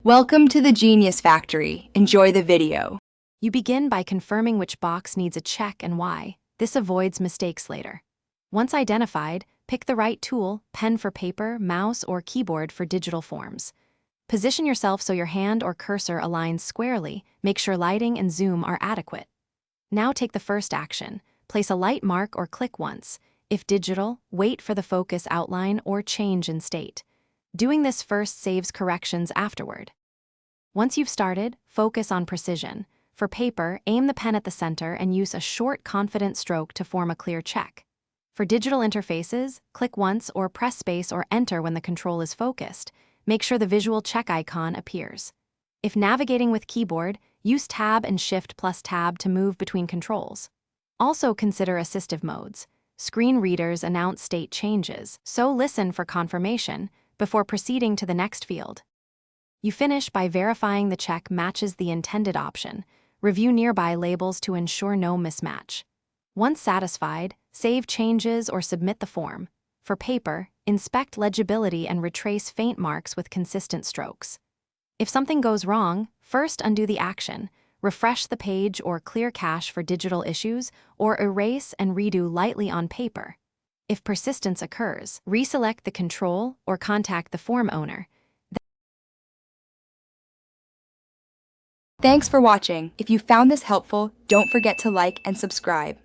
Welcome to the Genius Factory. Enjoy the video. You begin by confirming which box needs a check and why. This avoids mistakes later. Once identified, pick the right tool, pen for paper, mouse, or keyboard for digital forms. Position yourself so your hand or cursor aligns squarely. Make sure lighting and zoom are adequate. Now take the first action. Place a light mark or click once. If digital, wait for the focus outline or change in state. Doing this first saves corrections afterward. Once you've started, focus on precision. For paper, aim the pen at the center and use a short, confident stroke to form a clear check. For digital interfaces, click once or press space or enter when the control is focused. Make sure the visual check icon appears. If navigating with keyboard, use Tab and Shift plus Tab to move between controls. Also consider assistive modes. Screen readers announce state changes, so listen for confirmation before proceeding to the next field. You finish by verifying the check matches the intended option. Review nearby labels to ensure no mismatch. Once satisfied, save changes or submit the form. For paper, inspect legibility and retrace faint marks with consistent strokes. If something goes wrong, first undo the action, refresh the page or clear cache for digital issues, or erase and redo lightly on paper. If persistence occurs, reselect the control or contact the form owner. Thanks for watching. If you found this helpful, don't forget to like and subscribe.